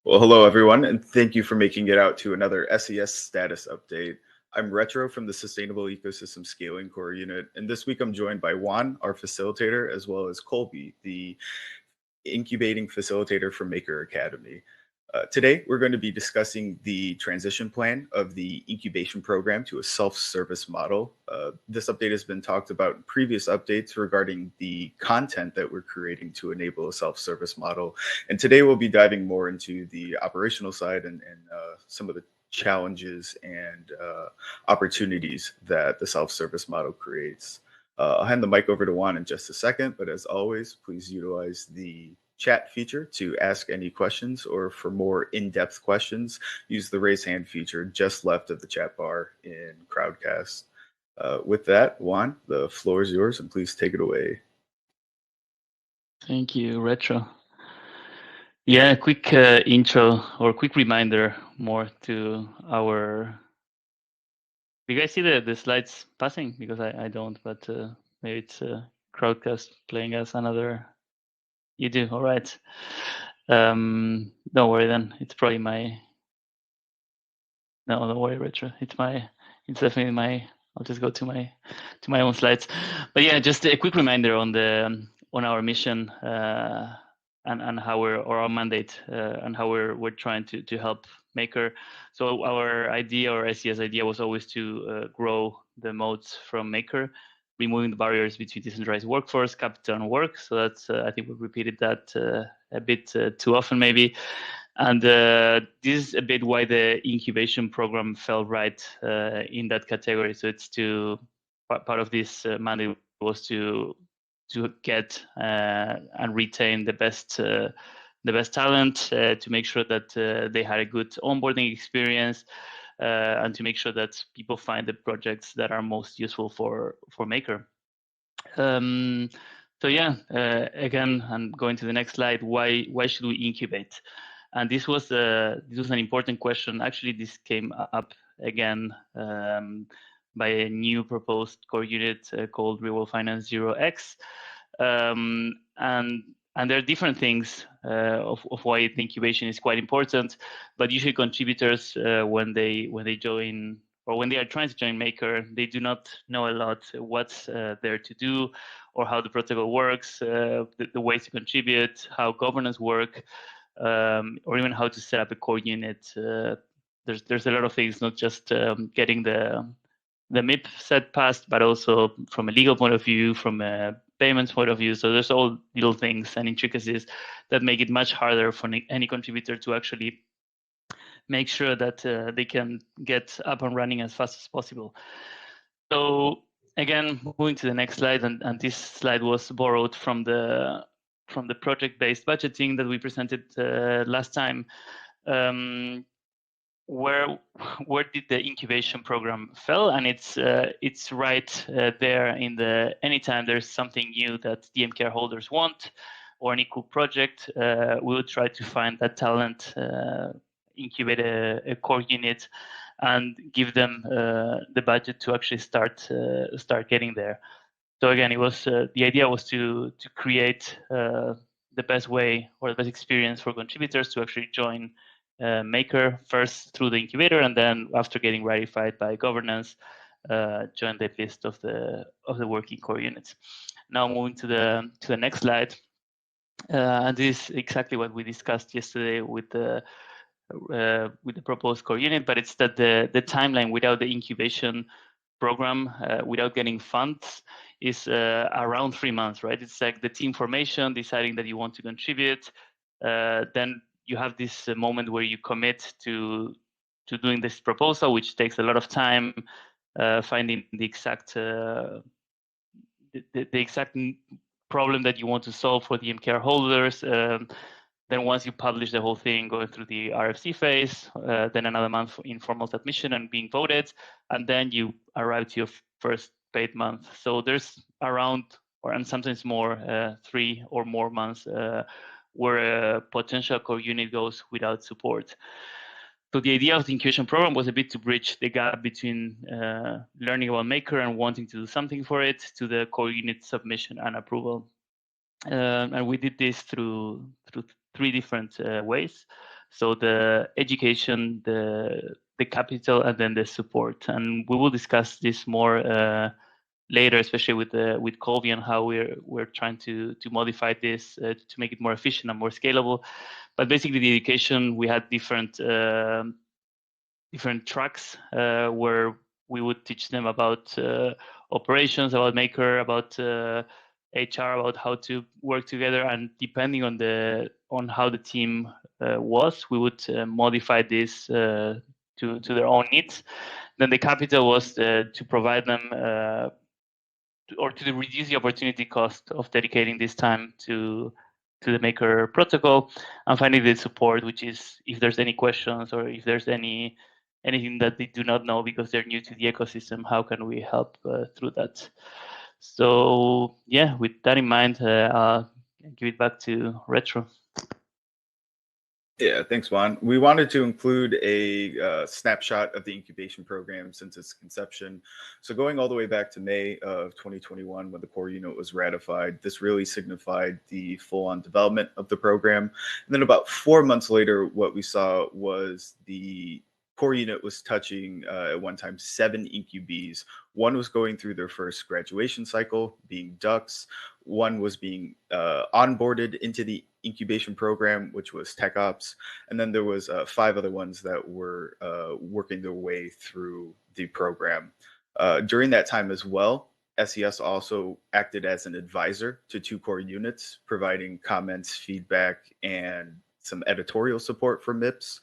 Well, hello everyone, and thank you for making it out to another SES status update. I'm Retro from the Sustainable Ecosystem Scaling Core Unit, and this week I'm joined by Juan, our facilitator, as well as Colby, the incubating facilitator for Maker Academy. Today, we're going to be discussing the transition plan of the incubation program to a self-service model. This update has been talked about in previous updates regarding the content that we're creating to enable a self-service model. And today we'll be diving more into the operational side and some of the challenges and opportunities that the self-service model creates. I'll hand the mic over to Juan in just a second, but as always, please utilize the chat feature to ask any questions, or for more in-depth questions, use the raise hand feature just left of the chat bar in Crowdcast. With that, Juan, the floor is yours, and please take it away. Thank you, Retro. Yeah, quick intro or quick reminder more to our. Do you guys see the slides passing? Because I don't, but maybe it's Crowdcast playing us another. You do, all right. Don't worry then. It's probably my. No, don't worry, Retro. It's definitely my. I'll just go to my own slides. But yeah, just a quick reminder on our mission and how or our mandate and how we're trying to help Maker. So our idea, or SES idea, was always to grow the moats from Maker, removing the barriers between decentralized workforce, capital, and work. So that's I think we've repeated that a bit too often, maybe. And this is a bit why the incubation program fell right in that category. So it's part of this mandate was to get and retain the best talent, to make sure that they had a good onboarding experience, and to make sure that people find the projects that are most useful for Maker. So yeah, again, I'm going to the next slide. Why should we incubate? And this was an important question. Actually, this came up again by a new proposed core unit called Real World Finance 0x. And there are different things of why the incubation is quite important. But usually contributors, when they join, or when they are trying to join Maker, they do not know a lot what's there to do, or how the protocol works, the ways to contribute, how governance work, or even how to set up a core unit. There's a lot of things, not just getting the MIP set passed, but also from a legal point of view, from a payments point of view. So there's all little things and intricacies that make it much harder for any contributor to actually make sure that they can get up and running as fast as possible. So again, moving to the next slide, and this slide was borrowed from the project-based budgeting that we presented last time. Where did the incubation program fell? And it's right there in the anytime there's something new that DMCare holders want, or any cool project, we would try to find that talent, incubate a core unit, and give them the budget to actually start getting there. So again, it was the idea was to create the best way or the best experience for contributors to actually join Maker, first through the incubator, and then after getting ratified by governance, join the list of the working core units. Now moving to the next slide, and this is exactly what we discussed yesterday with the proposed core unit, but it's that the timeline without the incubation program, without getting funds, is around 3 months, right? It's like the team formation, deciding that you want to contribute, then you have this moment where you commit to doing this proposal, which takes a lot of time, finding the exact problem that you want to solve for the MCAR holders. Then once you publish the whole thing, going through the RFC phase, then another month for informal submission and being voted, and then you arrive to your first paid month. So there's around, and sometimes more, 3 or more months where a potential core unit goes without support. So the idea of the incubation program was a bit to bridge the gap between learning about Maker and wanting to do something for it to the core unit submission and approval. And we did this through 3 different ways. So the education, the capital, and then the support. And we will discuss this more later, especially with Colby, and how we're trying to modify this to make it more efficient and more scalable. But basically, the education, we had different tracks where we would teach them about operations, about Maker, about HR, about how to work together, and depending on how the team was, we would modify this to their own needs. Then the capital was to provide them or to reduce the opportunity cost of dedicating this time to the Maker protocol, and finally the support, which is if there's any questions or if there's anything that they do not know because they're new to the ecosystem, how can we help through that? So yeah, with that in mind, I'll give it back to Retro. Yeah, thanks, Juan. We wanted to include a snapshot of the incubation program since its conception. So going all the way back to May of 2021, when the core unit was ratified, this really signified the full-on development of the program. And then about 4 months later, what we saw was the core unit was touching at one time 7 incubes. One was going through their first graduation cycle, being ducks. One was being onboarded into the incubation program, which was tech ops, and then there was 5 other ones that were working their way through the program. During that time as well, SES also acted as an advisor to 2 core units, providing comments, feedback, and some editorial support for MIPS.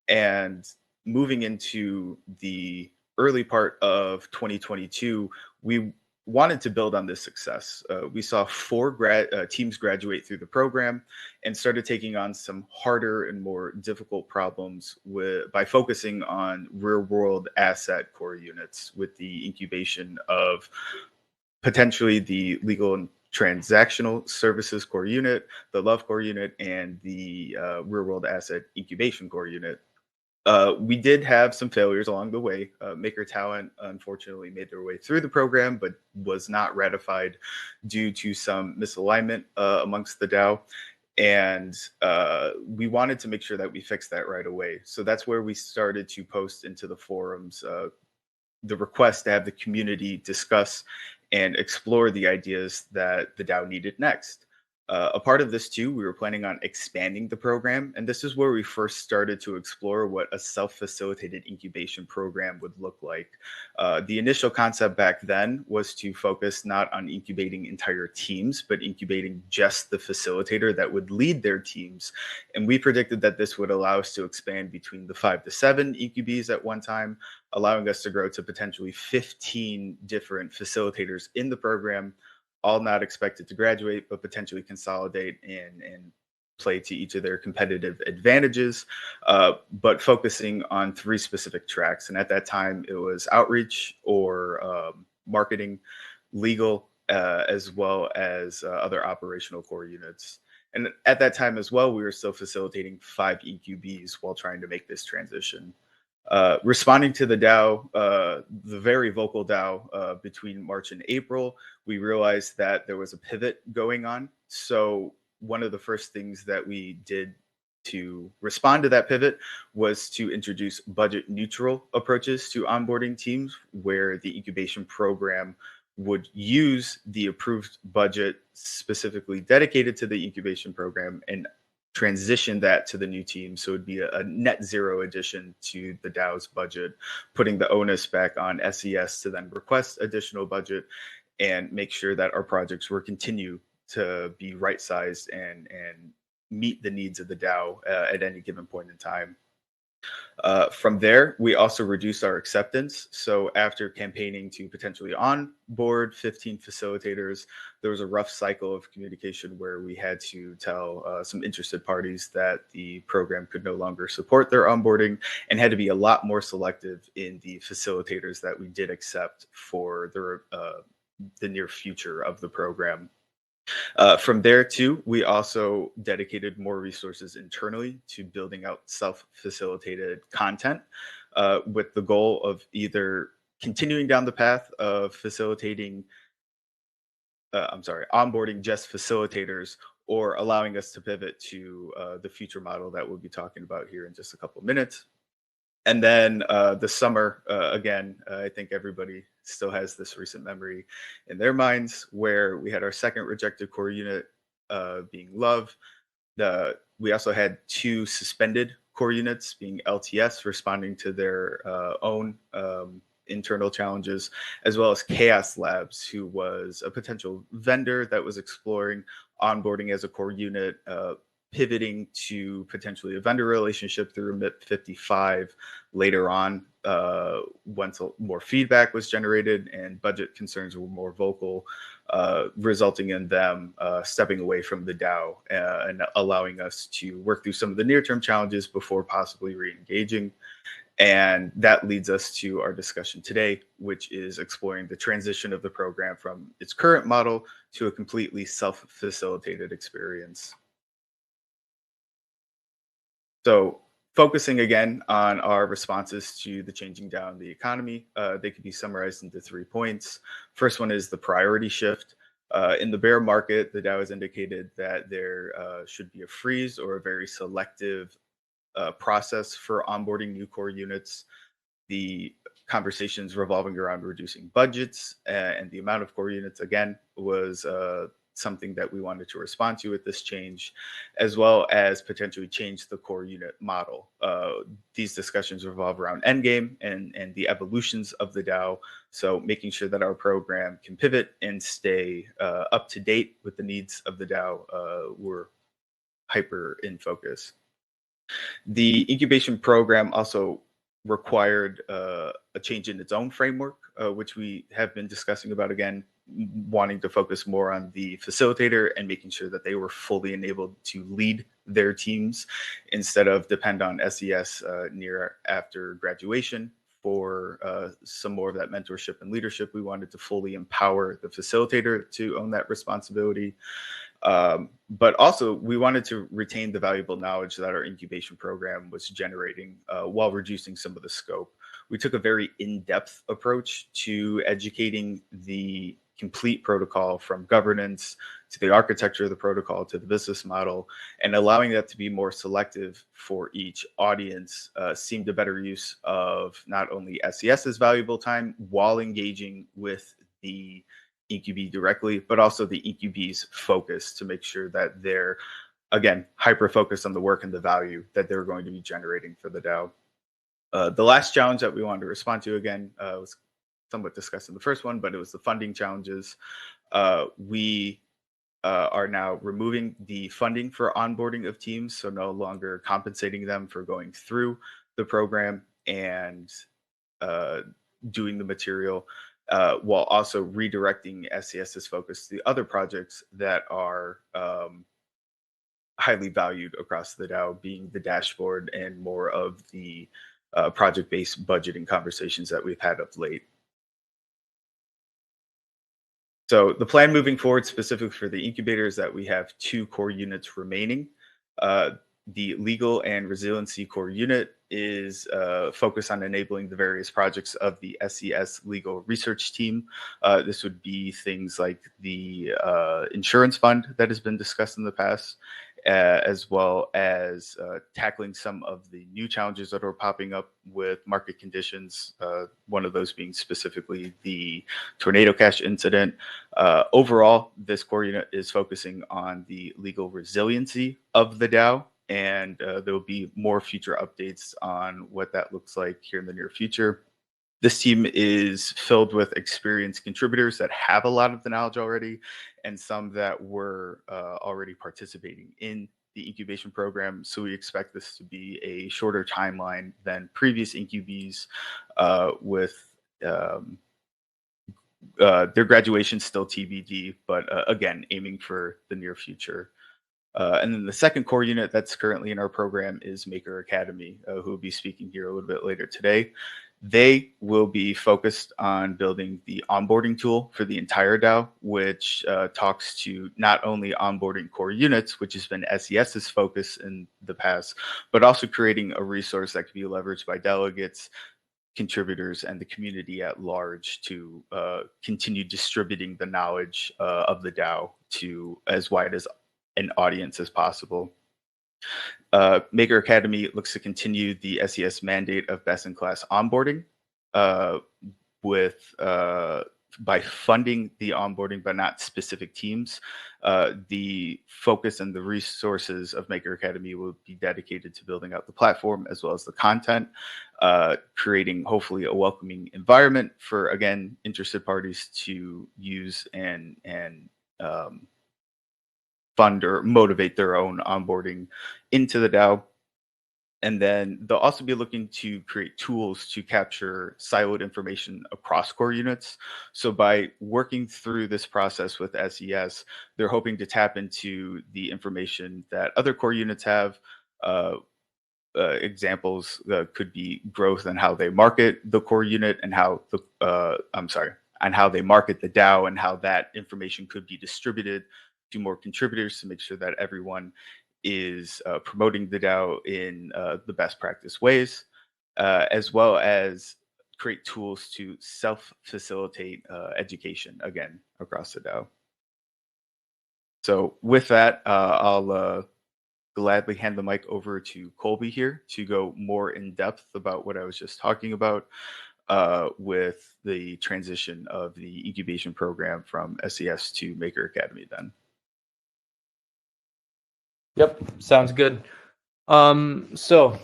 And moving into the early part of 2022, we wanted to build on this success. We saw 4 teams graduate through the program and started taking on some harder and more difficult problems by focusing on real-world asset core units with the incubation of potentially the legal and transactional services core unit, the love core unit, and the real-world asset incubation core unit. We did have some failures along the way. Maker Talent unfortunately made their way through the program, but was not ratified due to some misalignment amongst the DAO. And we wanted to make sure that we fixed that right away. So that's where we started to post into the forums the request to have the community discuss and explore the ideas that the DAO needed next. A part of this too, we were planning on expanding the program, and this is where we first started to explore what a self-facilitated incubation program would look like. The initial concept back then was to focus not on incubating entire teams, but incubating just the facilitator that would lead their teams. And we predicted that this would allow us to expand between the 5 to 7 incubes at one time, allowing us to grow to potentially 15 different facilitators in the program, all not expected to graduate, but potentially consolidate and play to each of their competitive advantages, but focusing on 3 specific tracks. And at that time, it was outreach or marketing, legal, as well as other operational core units. And at that time as well, we were still facilitating 5 EQBs while trying to make this transition. Responding to the DAO, the very vocal DAO between March and April, we realized that there was a pivot going on. So one of the first things that we did to respond to that pivot was to introduce budget neutral approaches to onboarding teams, where the incubation program would use the approved budget specifically dedicated to the incubation program and transition that to the new team. So it'd be a net zero addition to the DAO's budget, putting the onus back on SES to then request additional budget and make sure that our projects will continue to be right sized and meet the needs of the DAO at any given point in time. From there, we also reduced our acceptance. So after campaigning to potentially onboard 15 facilitators, there was a rough cycle of communication where we had to tell some interested parties that the program could no longer support their onboarding and had to be a lot more selective in the facilitators that we did accept for the near future of the program. From there, too, we also dedicated more resources internally to building out self-facilitated content with the goal of either continuing down the path of onboarding just facilitators, or allowing us to pivot to the future model that we'll be talking about here in just a couple of minutes. And then the summer, again, I think everybody still has this recent memory in their minds where we had our second rejected core unit being Love. We also had two suspended core units, being LTS, responding to their own internal challenges, as well as Chaos Labs, who was a potential vendor that was exploring onboarding as a core unit, pivoting to potentially a vendor relationship through MIP 55 later on, once more feedback was generated and budget concerns were more vocal, resulting in them stepping away from the DAO and allowing us to work through some of the near-term challenges before possibly re-engaging. And that leads us to our discussion today, which is exploring the transition of the program from its current model to a completely self-facilitated experience. So focusing again on our responses to the changing DAO in the economy, they could be summarized into 3 points. First one is the priority shift. In the bear market, the DAO has indicated that there should be a freeze or a very selective process for onboarding new core units. The conversations revolving around reducing budgets and the amount of core units, again, was something that we wanted to respond to with this change, as well as potentially change the core unit model. These discussions revolve around endgame and the evolutions of the DAO. So making sure that our program can pivot and stay up to date with the needs of the DAO were hyper in focus. The incubation program also required a change in its own framework, which we have been discussing about again, wanting to focus more on the facilitator and making sure that they were fully enabled to lead their teams instead of depend on SES near after graduation for some more of that mentorship and leadership. We wanted to fully empower the facilitator to own that responsibility. But also, we wanted to retain the valuable knowledge that our incubation program was generating while reducing some of the scope. We took a very in-depth approach to educating the complete protocol, from governance to the architecture of the protocol to the business model, and allowing that to be more selective for each audience seemed a better use of not only SES's valuable time while engaging with the EQB directly, but also the EQB's focus to make sure that they're, again, hyper focused on the work and the value that they're going to be generating for the DAO. The last challenge that we wanted to respond to, again, was somewhat discussed in the first one, but it was the funding challenges. We are now removing the funding for onboarding of teams, so no longer compensating them for going through the program and doing the material, while also redirecting SES's focus to the other projects that are highly valued across the DAO, being the dashboard and more of the project-based budgeting conversations that we've had of late. So the plan moving forward, specifically for the incubator, is that we have 2 core units remaining. The legal and resiliency core unit is focused on enabling the various projects of the SES legal research team. This would be things like the insurance fund that has been discussed in the past, as well as tackling some of the new challenges that are popping up with market conditions, one of those being specifically the tornado cash incident. Overall, this core unit is focusing on the legal resiliency of the DAO, and there will be more future updates on what that looks like here in the near future. This team is filled with experienced contributors that have a lot of the knowledge already, and some that were already participating in the incubation program. So we expect this to be a shorter timeline than previous incubes, with their graduation still TBD, but again, aiming for the near future. And then the second core unit that's currently in our program is Maker Academy, who will be speaking here a little bit later today. They will be focused on building the onboarding tool for the entire DAO, which talks to not only onboarding core units, which has been SES's focus in the past, but also creating a resource that can be leveraged by delegates, contributors, and the community at large to continue distributing the knowledge of the DAO to as wide as an audience as possible. Maker Academy looks to continue the SES mandate of best-in-class onboarding with by funding the onboarding, but not specific teams. The focus and the resources of Maker Academy will be dedicated to building out the platform as well as the content, creating hopefully a welcoming environment for, again, interested parties to use and fund or motivate their own onboarding into the DAO. And then they'll also be looking to create tools to capture siloed information across core units. So by working through this process with SES, they're hoping to tap into the information that other core units have. Examples could be growth and how they market the core unit, and how and how they market the DAO, and how that information could be distributed to more contributors to make sure that everyone is promoting the DAO in the best practice ways, as well as create tools to self-facilitate education, again, across the DAO. So with that, I'll gladly hand the mic over to Colby here to go more in depth about what I was just talking about with the transition of the incubation program from SES to Maker Academy then. Yep, sounds good. Maker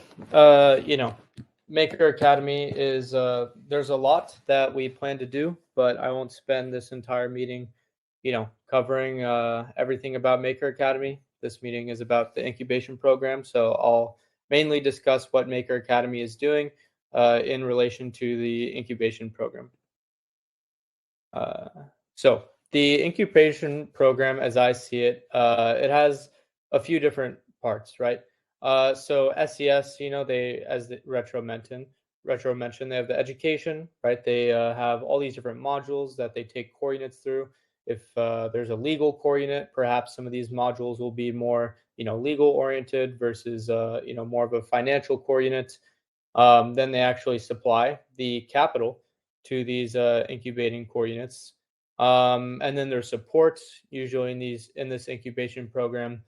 Academy is there's a lot that we plan to do, but I won't spend this entire meeting, covering everything about Maker Academy. This meeting is about the incubation program, so I'll mainly discuss what Maker Academy is doing in relation to the incubation program. So the incubation program, as I see it, it has a few different parts, right? So SES, they, as the Retro mentioned, they have the education, right? They have all these different modules that they take core units through. If there's a legal core unit, perhaps some of these modules will be more, legal oriented versus, more of a financial core unit. Then they actually supply the capital to these incubating core units. And then there's support. Usually in this incubation program,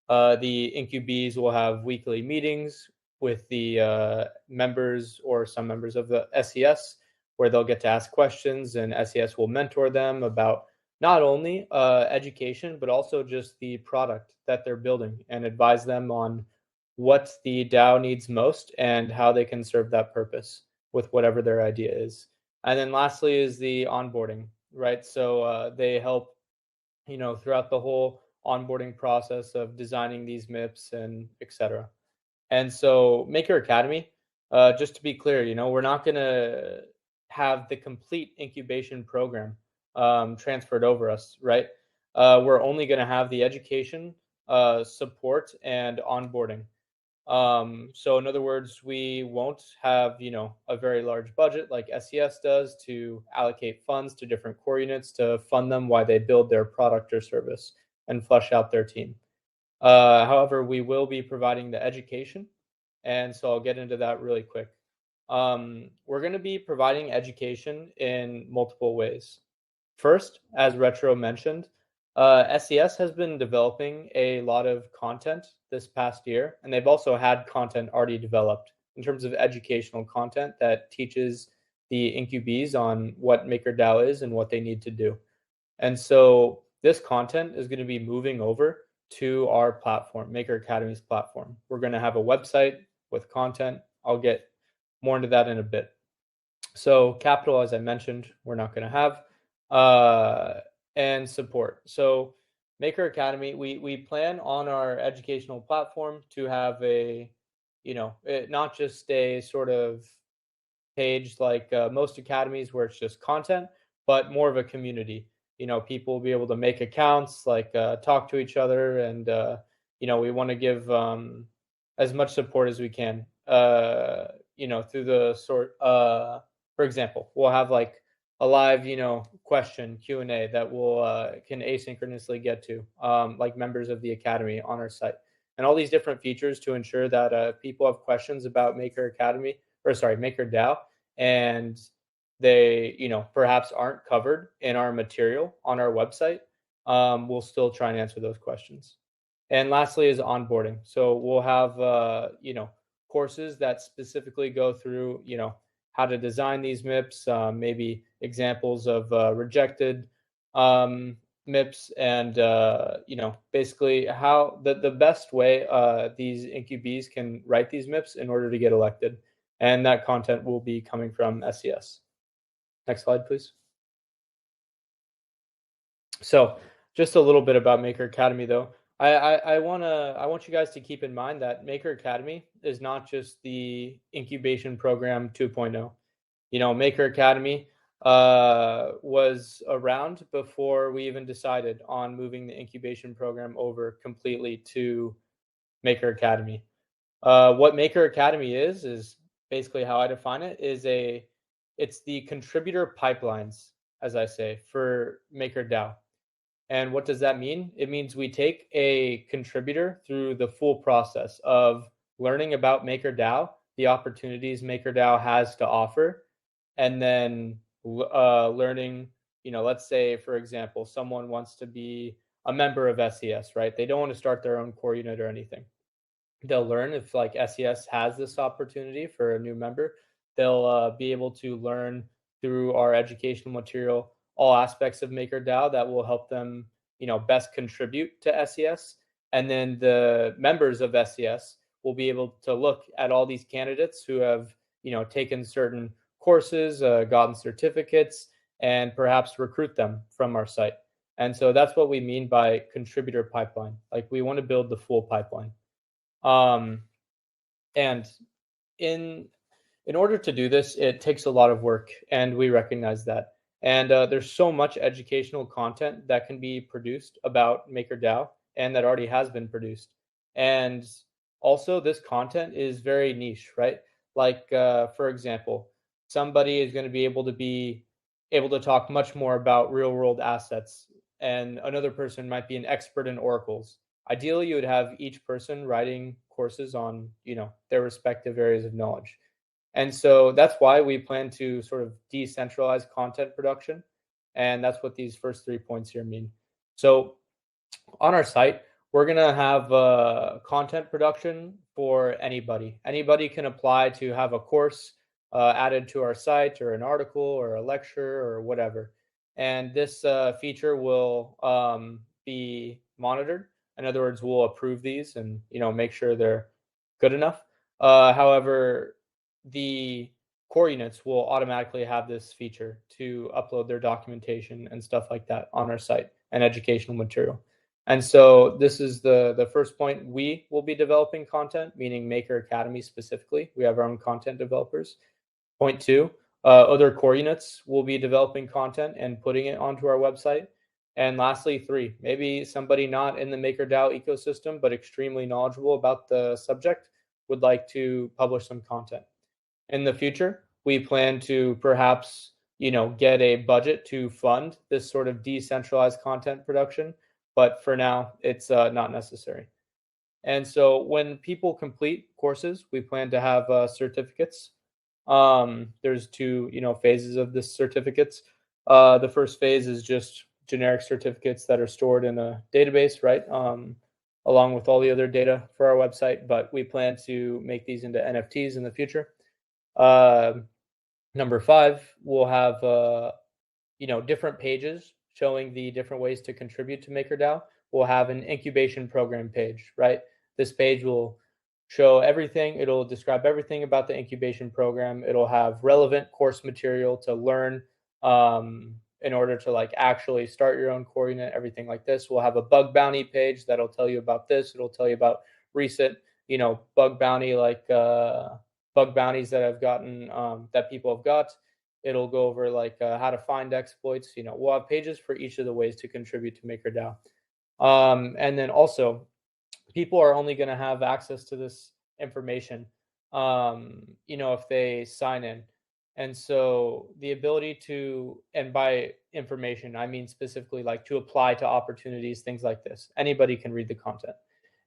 the incubees will have weekly meetings with the members or some members of the SES, where they'll get to ask questions, and SES will mentor them about not only education, but also just the product that they're building, and advise them on what the DAO needs most and how they can serve that purpose with whatever their idea is. And then lastly is the onboarding, right? So they help, throughout the whole onboarding process of designing these MIPS and etc. And so Maker Academy, just to be clear, we're not going to have the complete incubation program transferred over us, right? We're only going to have the education, support, and onboarding. So in other words, we won't have, a very large budget like SES does to allocate funds to different core units to fund them while they build their product or service and flesh out their team. However, we will be providing the education, and so I'll get into that really quick. We're going to be providing education in multiple ways. First, as Retro mentioned, SES has been developing a lot of content this past year, and they've also had content already developed in terms of educational content that teaches the incubees on what MakerDAO is and what they need to do. And so this content is going to be moving over to our platform, Maker Academy's platform. We're going to have a website with content. I'll get more into that in a bit. So capital, as I mentioned, we're not going to have. And support. So Maker Academy, we plan on our educational platform to have a, not just a sort of page like most academies where it's just content, but more of a community. People will be able to make accounts, like talk to each other, and we want to give as much support as we can. Through the sort. For example, we'll have like a live, question Q&A that we'll can asynchronously get to, like members of the academy on our site, and all these different features to ensure that people have questions about Maker DAO, and they, perhaps aren't covered in our material on our website. We'll still try and answer those questions. And lastly is onboarding. So we'll have, courses that specifically go through, how to design these MIPS, maybe examples of rejected MIPS, and basically how the best way these incubes can write these MIPS in order to get elected. And that content will be coming from SES. Next slide, please. So just a little bit about Maker Academy, though. I want you guys to keep in mind that Maker Academy is not just the incubation program 2.0. Maker Academy was around before we even decided on moving the incubation program over completely to Maker Academy. What Maker Academy is basically how I define it, it's the contributor pipelines, as I say, for MakerDAO. And what does that mean? It means we take a contributor through the full process of learning about MakerDAO, the opportunities MakerDAO has to offer, and then learning, let's say, for example, someone wants to be a member of SES, right? They don't want to start their own core unit or anything. They'll learn if like SES has this opportunity for a new member. They'll be able to learn through our educational material all aspects of MakerDAO that will help them, best contribute to SES. And then the members of SES will be able to look at all these candidates who have, taken certain courses, gotten certificates, and perhaps recruit them from our site. And so that's what we mean by contributor pipeline. Like we want to build the full pipeline. And in order to do this, it takes a lot of work, and we recognize that. And there's so much educational content that can be produced about MakerDAO and that already has been produced. And also this content is very niche, right? Like, for example, somebody is going to be able to talk much more about real world assets, and another person might be an expert in oracles. Ideally, you would have each person writing courses on, their respective areas of knowledge. And so that's why we plan to sort of decentralize content production. And that's what these first 3 points here mean. So on our site, we're going to have content production for anybody. Anybody can apply to have a course added to our site, or an article or a lecture or whatever. And this feature will be monitored. In other words, we'll approve these and, make sure they're good enough. However, the core units will automatically have this feature to upload their documentation and stuff like that on our site and educational material. And so this is the first point. We will be developing content, meaning Maker Academy specifically. We have our own content developers. Point 2, other core units will be developing content and putting it onto our website. And lastly, 3, maybe somebody not in the MakerDAO ecosystem but extremely knowledgeable about the subject would like to publish some content. In the future, we plan to perhaps, get a budget to fund this sort of decentralized content production, but for now, it's not necessary. And so when people complete courses, we plan to have certificates. There's 2, phases of this certificates. The first phase is just generic certificates that are stored in a database, right? Along with all the other data for our website, but we plan to make these into NFTs in the future. Number 5, we'll have different pages showing the different ways to contribute to MakerDAO. We'll have an incubation program page, right? This page will show everything. It'll describe everything about the incubation program. It'll have relevant course material to learn in order to actually start your own core unit, everything like this. We'll have a bug bounty page that'll tell you about this. It'll tell you about recent, bug bounty, bug bounties that I've gotten, that people have got. It'll go over how to find exploits. We'll have pages for each of the ways to contribute to MakerDAO. And then also, people are only going to have access to this information, if they sign in. And so the ability to, and by information, I mean specifically to apply to opportunities, things like this. Anybody can read the content.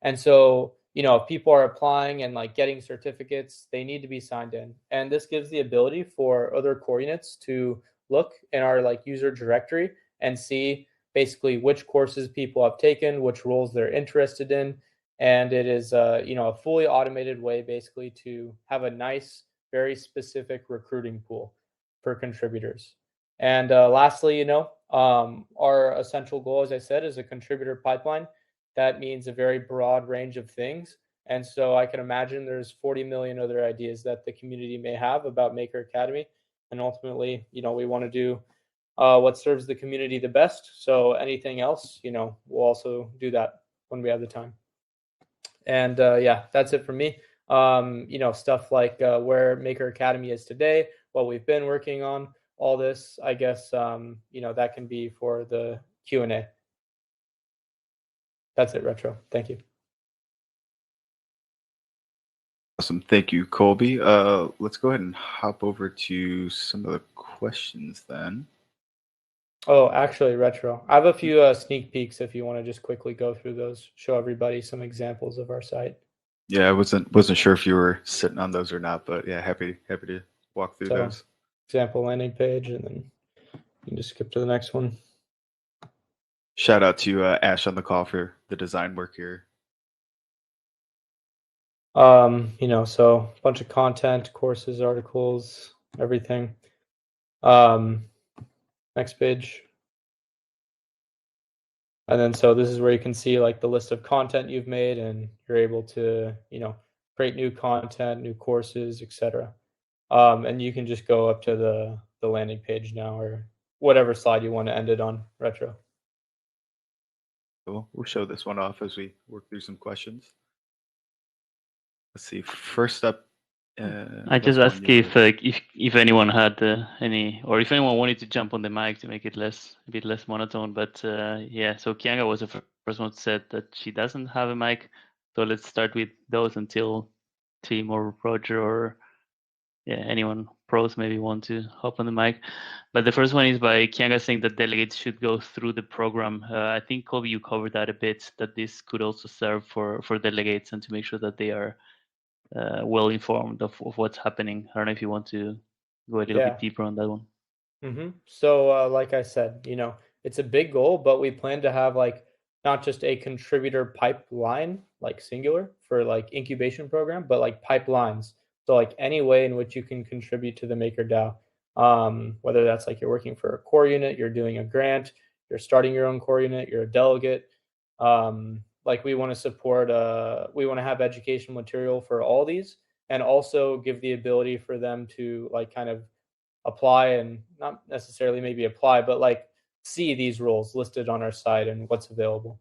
And so, if people are applying and getting certificates, they need to be signed in. And this gives the ability for other core units to look in our user directory and see basically which courses people have taken, which roles they're interested in, and it is a fully automated way basically to have a nice, very specific recruiting pool for contributors. And lastly, our essential goal, as I said, is a contributor pipeline. That means a very broad range of things. And so I can imagine there's 40 million other ideas that the community may have about Maker Academy. And ultimately, we want to do what serves the community the best. So anything else, we'll also do that when we have the time. And yeah, that's it for me. Stuff like where Maker Academy is today, what we've been working on, all this, I guess, that can be for the Q&A. That's it, Retro. Thank you. Awesome. Thank you, Colby. Let's go ahead and hop over to some of the questions then. Oh, actually, Retro, I have a few sneak peeks if you want to just quickly go through those, show everybody some examples of our site. Yeah, I wasn't sure if you were sitting on those or not, but yeah, happy to walk through those. Example landing page, and then you can just skip to the next one. Shout out to Ash on the call for the design work here. So a bunch of content, courses, articles, everything. Next page. And then so this is where you can see like the list of content you've made, and you're able to, create new content, new courses, etc. And you can just go up to the landing page now, or whatever slide you want to end it on, Retro. Cool. We'll show this one off as we work through some questions. Let's see. First up, I just asked if anyone had any, or if anyone wanted to jump on the mic to make it a bit less monotone. But yeah, so Kianga was the first one who said that she doesn't have a mic. So let's start with those until Tim or Roger or anyone pros maybe want to hop on the mic. But the first one is by Kianga saying that delegates should go through the program. I think, Colby, you covered that a bit, that this could also serve for delegates and to make sure that they are well informed of what's happening. I don't know if you want to go a little bit deeper on that one. Mm-hmm. So like I said, it's a big goal, but we plan to have like not just a contributor pipeline, like singular for like incubation program, but like pipelines. So like any way in which you can contribute to the MakerDAO, whether that's like you're working for a core unit, you're doing a grant, you're starting your own core unit, you're a delegate. Like we want to support, we want to have educational material for all these, and also give the ability for them to like kind of apply, and not necessarily maybe apply, but like see these roles listed on our site and what's available.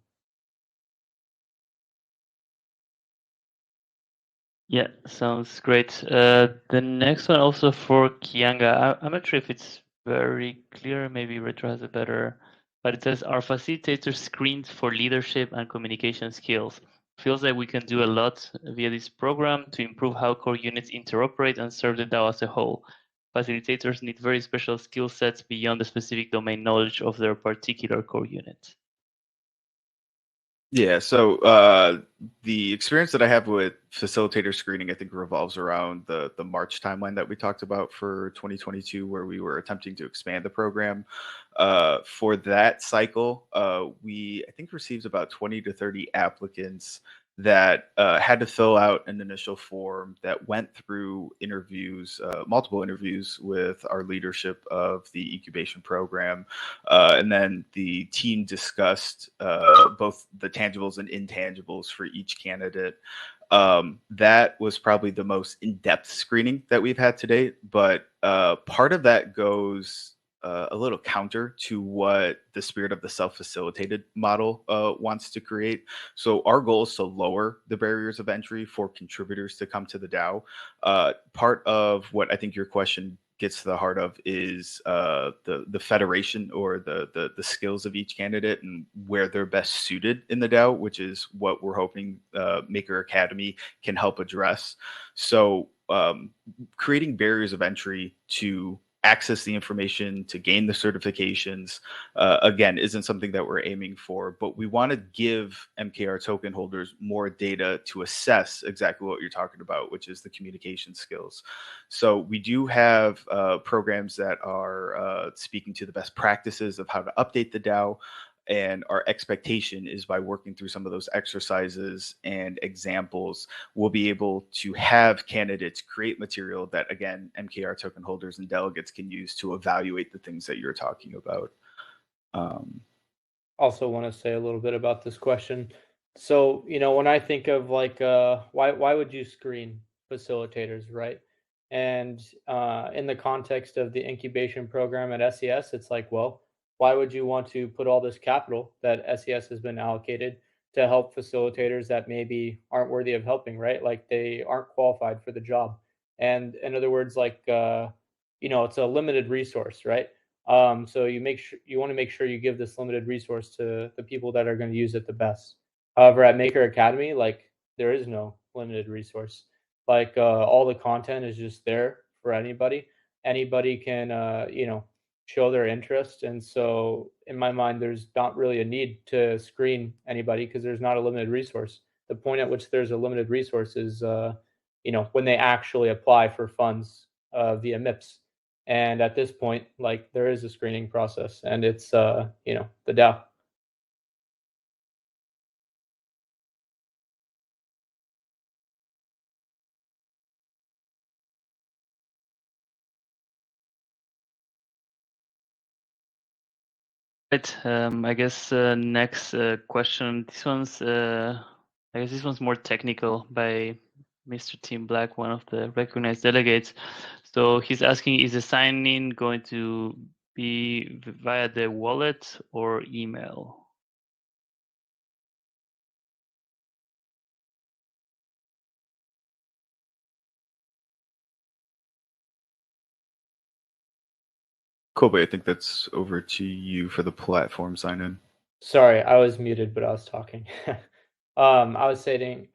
Yeah, sounds great. The next one also for Kianga. I'm not sure if it's very clear. Maybe Retro has a better, but it says, our facilitator screened for leadership and communication skills. Feels like we can do a lot via this program to improve how core units interoperate and serve the DAO as a whole. Facilitators need very special skill sets beyond the specific domain knowledge of their particular core unit. Yeah, so the experience that I have with facilitator screening, I think, revolves around the March timeline that we talked about for 2022, where we were attempting to expand the program. For that cycle, we, I think, received about 20 to 30 applicants that had to fill out an initial form that went through interviews, multiple interviews with our leadership of the incubation program. And then the team discussed both the tangibles and intangibles for each candidate. That was probably the most in-depth screening that we've had to date, but part of that goes a little counter to what the spirit of the self-facilitated model wants to create. So our goal is to lower the barriers of entry for contributors to come to the DAO. Part of what I think your question gets to the heart of is the federation, or the skills of each candidate and where they're best suited in the DAO, which is what we're hoping Maker Academy can help address. So creating barriers of entry to access the information, to gain the certifications, again, isn't something that we're aiming for, but we want to give MKR token holders more data to assess exactly what you're talking about, which is the communication skills. So we do have programs that are speaking to the best practices of how to update the DAO. And our expectation is by working through some of those exercises and examples, we'll be able to have candidates create material that, again, MKR token holders and delegates can use to evaluate the things that you're talking about. Also want to say a little bit about this question. So, when I think of like, why would you screen facilitators, right? And in the context of the incubation program at SES, it's like, well, why would you want to put all this capital that SES has been allocated to help facilitators that maybe aren't worthy of helping, right? Like they aren't qualified for the job. And in other words, like, it's a limited resource, right? So you want to make sure you give this limited resource to the people that are going to use it the best. However, at Maker Academy, like there is no limited resource. Like all the content is just there for anybody. Anybody can show their interest, and so in my mind, there's not really a need to screen anybody because there's not a limited resource. The point at which there's a limited resource is when they actually apply for funds via MIPS. And at this point, like there is a screening process, and it's the DAO. Right. I guess next question. This one's I guess this one's more technical by Mr. Tim Black, one of the recognized delegates. So he's asking, is the sign-in going to be via the wallet or email? Kobe, I think that's over to you for the platform sign-in. Sorry, I was muted, but I was talking. I was saying.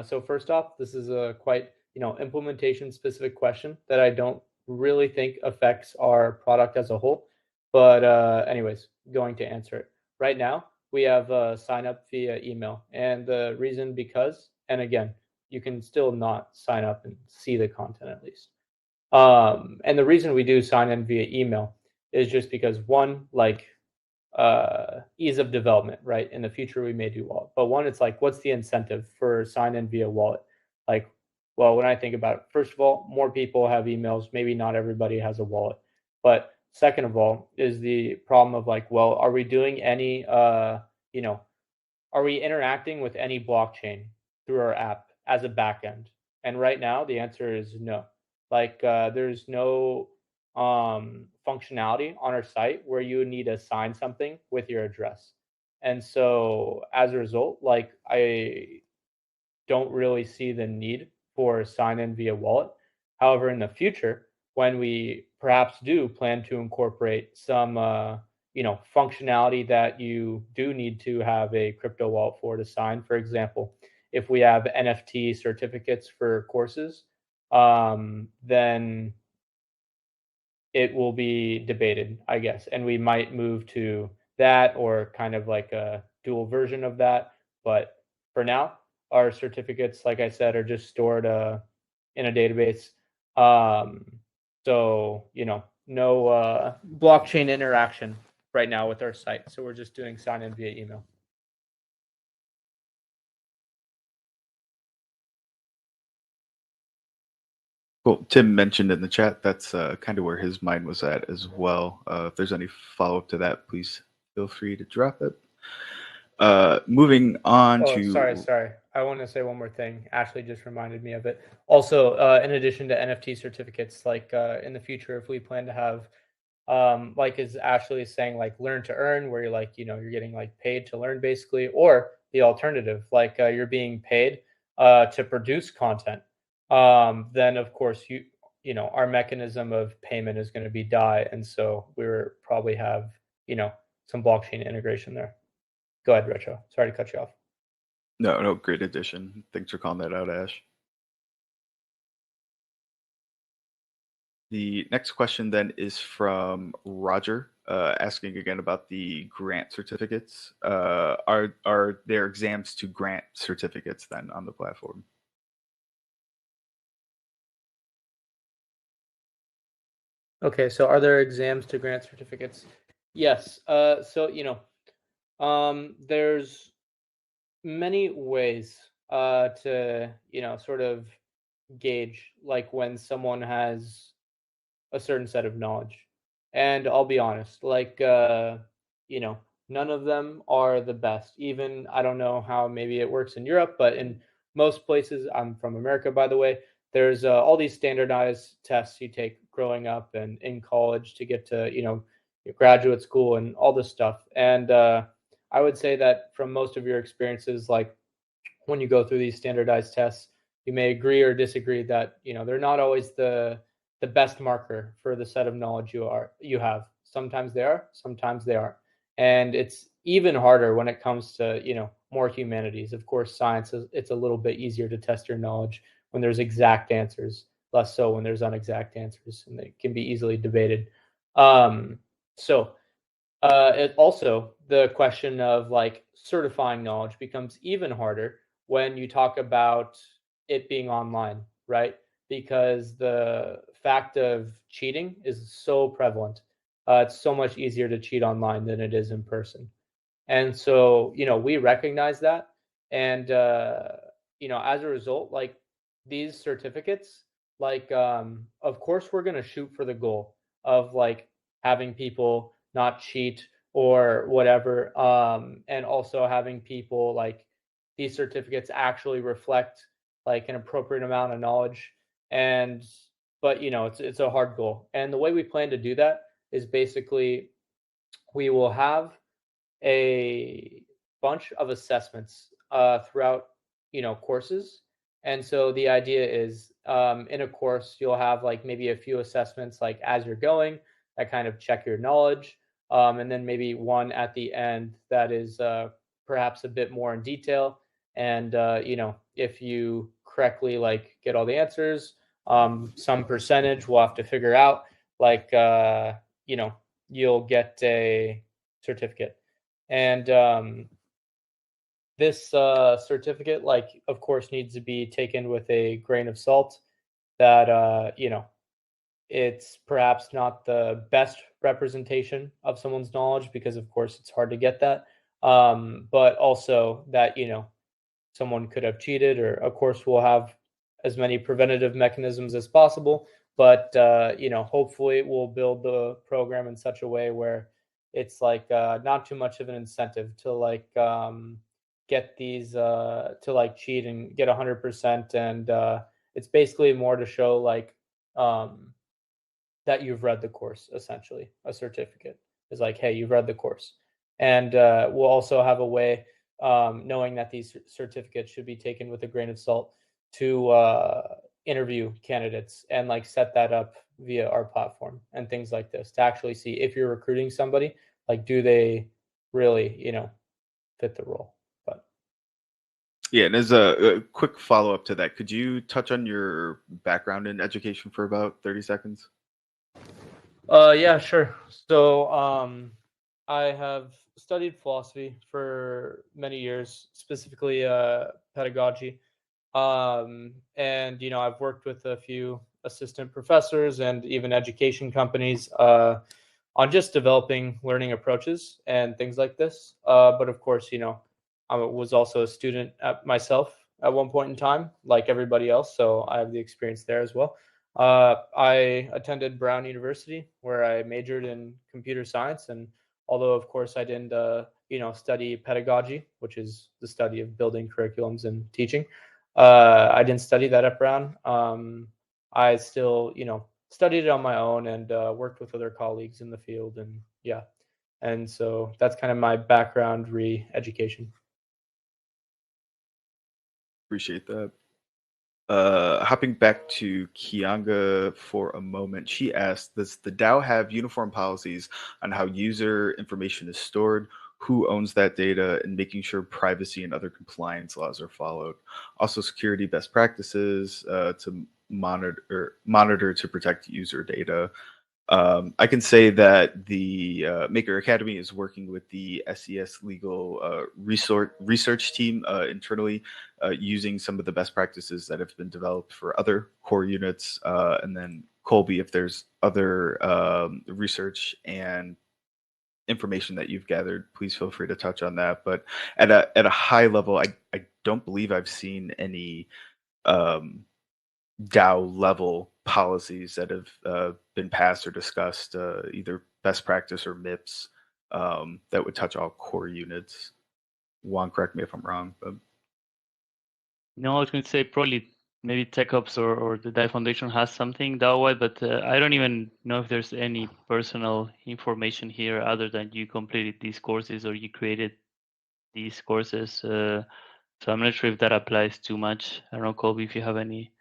So first off, this is a quite implementation specific question that I don't really think affects our product as a whole. But anyways, going to answer it right now. We have sign up via email, and the reason because, and again, you can still not sign up and see the content at least. And the reason we do sign in via email is just because one, like ease of development, right? In the future, we may do wallet, but one, it's like, what's the incentive for sign in via wallet? Like, well, when I think about it, first of all, more people have emails. Maybe not everybody has a wallet, but second of all, is the problem of like, well, are we doing any, are we interacting with any blockchain through our app as a backend? And right now, the answer is no. Like, there's no functionality on our site where you would need to sign something with your address. And so as a result, like I don't really see the need for sign in via wallet. However, in the future, when we perhaps do plan to incorporate some functionality that you do need to have a crypto wallet for to sign, for example, if we have NFT certificates for courses, then it will be debated, I guess, and we might move to that or kind of like a dual version of that. But for now, our certificates, like I said, are just stored in a database. So no blockchain interaction right now with our site. So we're just doing sign in via email. Well, Tim mentioned in the chat that's kind of where his mind was at as well. If there's any follow-up to that, please feel free to drop it. Moving on to... Sorry. I want to say one more thing. Ashley just reminded me of it. Also, in addition to NFT certificates, like in the future, if we plan to have, like as Ashley is saying, like learn to earn, where you're like, you're getting like paid to learn basically, or the alternative, like you're being paid to produce content, then of course our mechanism of payment is going to be DAI, and so we're probably have some blockchain integration there. Go ahead, Retro. Sorry to cut you off. No, great addition. Thanks for calling that out, Ash. The next question then is from Roger, asking again about the grant certificates. Are there exams to grant certificates then on the platform? Okay, so are there exams to grant certificates? Yes. So There's many ways to, sort of gauge like when someone has a certain set of knowledge. And I'll be honest, like you know, none of them are the best. Even I don't know how maybe it works in Europe, but in most places, I'm from America by the way, there's all these standardized tests you take growing up and in college to get to, graduate school and all this stuff. And I would say that from most of your experiences, like when you go through these standardized tests, you may agree or disagree that they're not always the best marker for the set of knowledge you have. Sometimes they are, sometimes they aren't, and it's even harder when it comes to more humanities. Of course, science it's a little bit easier to test your knowledge when there's exact answers, less so when there's unexact answers, and they can be easily debated. So it also the question of like certifying knowledge becomes even harder when you talk about it being online, right? Because the fact of cheating is so prevalent. It's so much easier to cheat online than it is in person. And so, we recognize that. And, as a result, like these certificates, like, of course, we're going to shoot for the goal of like having people not cheat or whatever. And also having people like these certificates actually reflect like an appropriate amount of knowledge. And, but, it's a hard goal. And the way we plan to do that is basically we will have a bunch of assessments throughout courses. And so the idea is in a course you'll have like maybe a few assessments like as you're going that kind of check your knowledge, and then maybe one at the end that is perhaps a bit more in detail. And if you correctly like get all the answers, some percentage we'll have to figure out, like you'll get a certificate. And this certificate, like, of course, needs to be taken with a grain of salt. That it's perhaps not the best representation of someone's knowledge because, of course, it's hard to get that. But also that someone could have cheated, or of course, we'll have as many preventative mechanisms as possible. But hopefully, we'll build the program in such a way where it's like not too much of an incentive to like get these to like cheat and get 100%. And it's basically more to show like that you've read the course. Essentially, a certificate is like, hey, you've read the course. And we'll also have a way, knowing that these certificates should be taken with a grain of salt, to interview candidates and like set that up via our platform and things like this to actually see if you're recruiting somebody, like do they really fit the role. But Yeah, and as a quick follow up to that, could you touch on your background in education for about 30 seconds? yeah, sure. So I have studied philosophy for many years, specifically pedagogy. And I've worked with a few assistant professors and even education companies on just developing learning approaches and things like this. But of course, I was also a student myself at one point in time, like everybody else. So I have the experience there as well. I attended Brown University, where I majored in computer science, and although of course I didn't, study pedagogy, which is the study of building curriculums and teaching. I didn't study that at Brown. I still, studied it on my own and worked with other colleagues in the field, and yeah, and so that's kind of my background re-education. Appreciate that. Hopping back to Kianga for a moment, she asked, does the DAO have uniform policies on how user information is stored, who owns that data, and making sure privacy and other compliance laws are followed? Also, security best practices to monitor to protect user data. I can say that the Maker Academy is working with the SES legal research team internally, using some of the best practices that have been developed for other core units. And then Colby, if there's other research and information that you've gathered, please feel free to touch on that. But at a high level, I don't believe I've seen any DAO level policies that have been passed or discussed, either best practice or MIPS, that would touch all core units. Juan, correct me if I'm wrong. But... No, I was going to say probably maybe TechOps or the DAO Foundation has something DAO-wide, but I don't even know if there's any personal information here other than you completed these courses or you created these courses. So I'm not sure if that applies too much. I don't know, Colby, if you have any.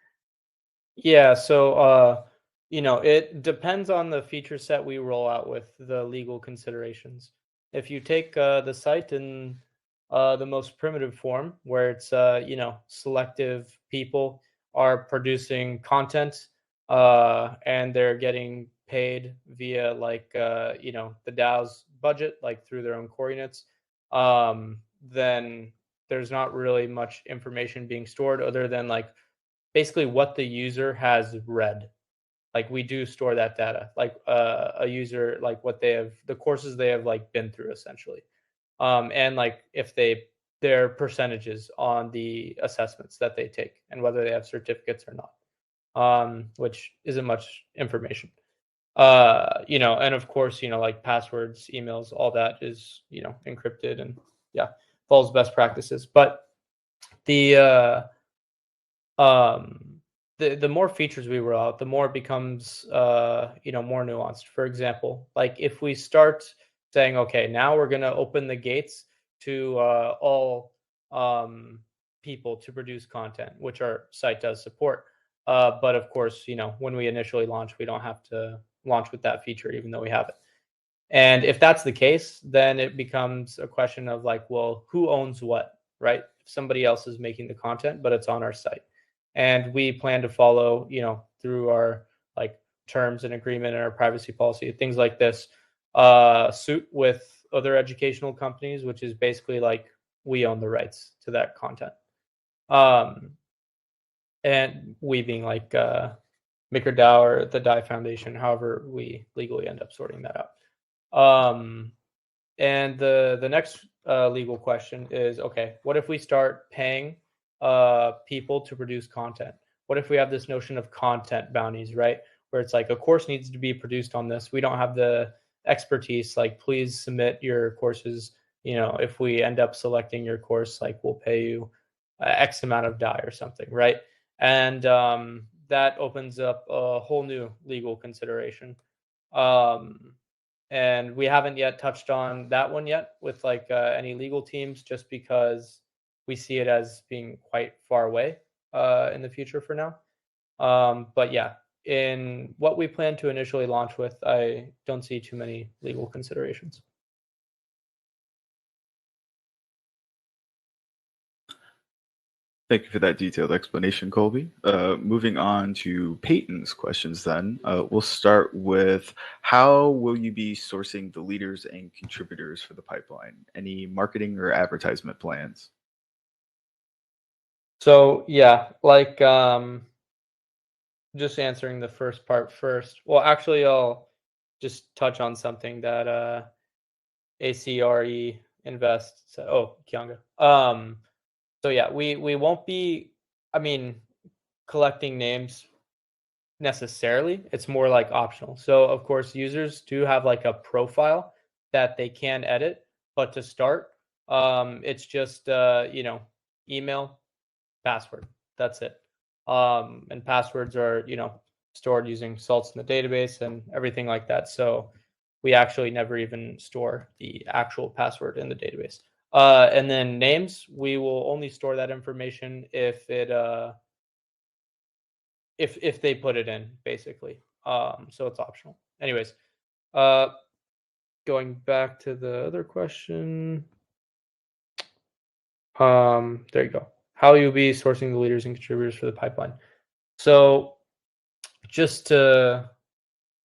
Yeah, so it depends on the feature set we roll out with the legal considerations. If you take the site in the most primitive form, where it's selective people are producing content and they're getting paid via the DAO's budget, like through their own core units, then there's not really much information being stored other than like basically what the user has read. Like we do store that data, like a user, like what they have, the courses they have like been through essentially, and like if their percentages on the assessments that they take and whether they have certificates or not, which isn't much information. And of course, like passwords, emails, all that is encrypted and follows best practices. But the more features we roll out, the more it becomes more nuanced. For example, like if we start saying, okay, now we're going to open the gates to all people to produce content, which our site does support. But of course, when we initially launch, we don't have to launch with that feature, even though we have it. And if that's the case, then it becomes a question of like, well, who owns what, right? If somebody else is making the content, but it's on our site. And we plan to follow, through our like terms and agreement and our privacy policy, things like this, suit with other educational companies, which is basically like we own the rights to that content. And we being like MakerDAO or the DAO Foundation, however we legally end up sorting that out. And the next legal question is, okay, what if we start paying people to produce content? What if we have this notion of content bounties, right? Where it's like a course needs to be produced on this. We don't have the expertise. Like, please submit your courses. If we end up selecting your course, like we'll pay you X amount of DAI or something, right? And that opens up a whole new legal consideration. And we haven't yet touched on that one yet with like any legal teams, just because we see it as being quite far away in the future for now. But yeah, in what we plan to initially launch with, I don't see too many legal considerations. Thank you for that detailed explanation, Colby. Moving on to Peyton's questions then. We'll start with, how will you be sourcing the leaders and contributors for the pipeline? Any marketing or advertisement plans? So yeah, like just answering the first part first. Well, actually, I'll just touch on something that ACRE Invest said. Oh, Kyanga. So yeah, we won't be, collecting names necessarily. It's more like optional. So of course, users do have like a profile that they can edit, but to start, it's just email, password. That's it. And passwords are stored using salts in the database and everything like that. So we actually never even store the actual password in the database. And then names, we will only store that information if it if they put it in, basically. So it's optional. Anyways, going back to the other question. There you go. How will you be sourcing the leaders and contributors for the pipeline? So just to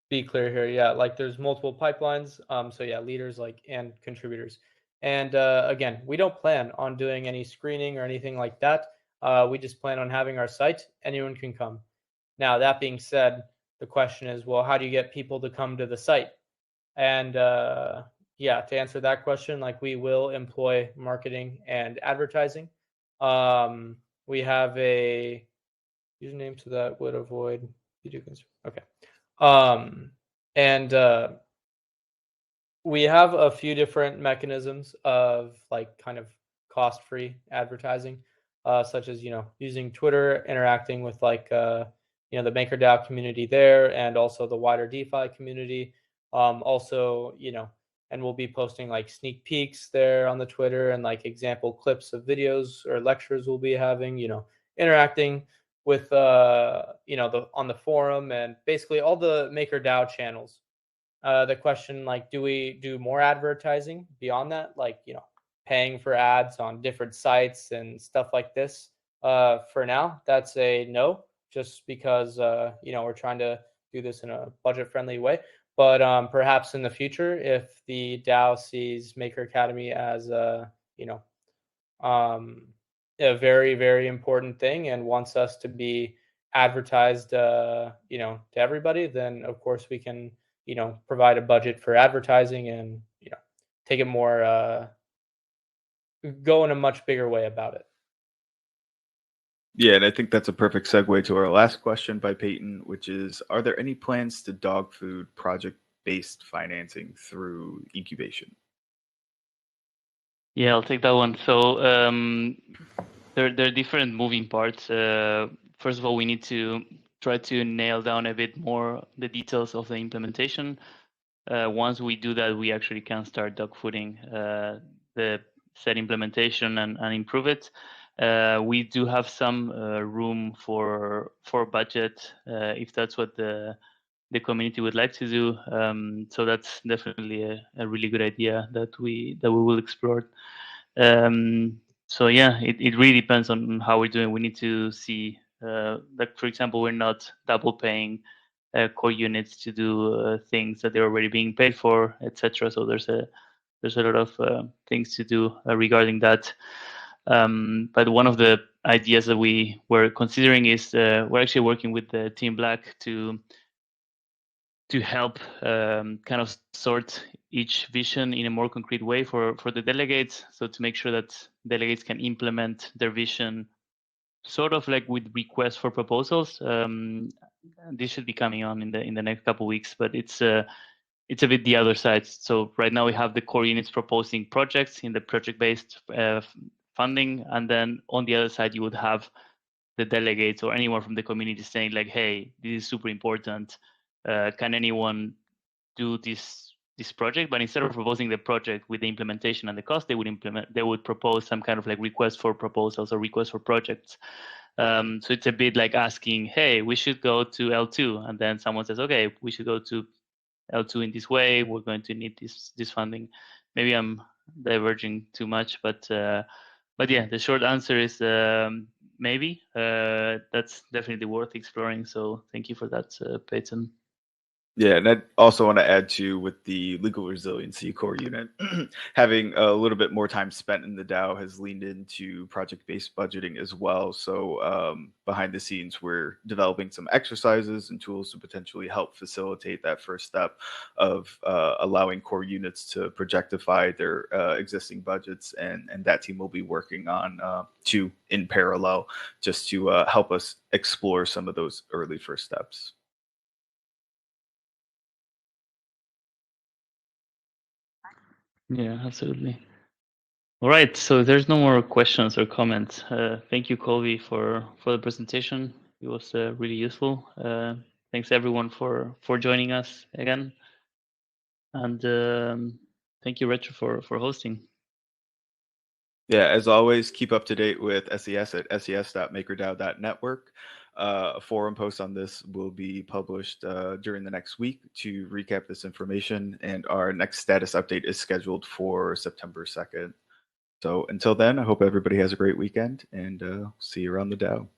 be clear here, yeah, like there's multiple pipelines. So yeah, leaders like and contributors. And again, we don't plan on doing any screening or anything like that. We just plan on having our site. Anyone can come. Now, that being said, the question is, well, how do you get people to come to the site? And yeah, to answer that question, like we will employ marketing and advertising. We have a username so that would avoid okay. And we have a few different mechanisms of like kind of cost-free advertising, such as using Twitter, interacting with like the MakerDAO community there, and also the wider DeFi community. Also, and we'll be posting like sneak peeks there on the Twitter and like example clips of videos or lectures we'll be having. Interacting with on the forum and basically all the MakerDAO channels. The question, like, do we do more advertising beyond that, like paying for ads on different sites and stuff like this? For now, that's a no, just because we're trying to do this in a budget-friendly way. But perhaps in the future, if the DAO sees Maker Academy as a very, very important thing and wants us to be advertised to everybody, then of course we can provide a budget for advertising and take it more go in a much bigger way about it. Yeah, and I think that's a perfect segue to our last question by Peyton, which is, are there any plans to dog food project-based financing through incubation? Yeah, I'll take that one. So there are different moving parts. First of all, we need to try to nail down a bit more the details of the implementation. Once we do that, we actually can start dogfooding the set implementation and improve it. We do have some room for budget if that's what the community would like to do. So that's definitely a really good idea that we will explore. So yeah, it really depends on how we're doing. We need to see, like for example, we're not double paying core units to do things that they're already being paid for, etc. So there's a lot of things to do regarding that. But one of the ideas that we were considering is we're actually working with the Team Black to help kind of sort each vision in a more concrete way for the delegates. So to make sure that delegates can implement their vision sort of like with requests for proposals. This should be coming on in the next couple of weeks, but it's a bit the other side. So right now we have the core units proposing projects in the project-based funding, and then on the other side you would have the delegates or anyone from the community saying like, hey, this is super important. Can anyone do this project? But instead of proposing the project with the implementation and the cost, they would propose some kind of like request for proposals or request for projects. So it's a bit like asking, hey, we should go to L2, and then someone says, okay, we should go to L2 in this way. We're going to need this funding. Maybe I'm diverging too much, but yeah, the short answer is maybe. That's definitely worth exploring. So thank you for that, Peyton. Yeah, and I also want to add to with the legal resiliency core unit, having a little bit more time spent in the DAO has leaned into project-based budgeting as well. So behind the scenes, we're developing some exercises and tools to potentially help facilitate that first step of allowing core units to projectify their existing budgets, and that team will be working on two in parallel just to help us explore some of those early first steps. Yeah, absolutely. All right, so there's no more questions or comments. Thank you, Colby, for the presentation. It was really useful. Thanks everyone for joining us again, and thank you, Retro, for hosting. Yeah, as always, keep up to date with SES at ses.makerdao.network. A forum post on this will be published during the next week to recap this information, and our next status update is scheduled for September 2nd. So until then, I hope everybody has a great weekend, and see you around the DAO.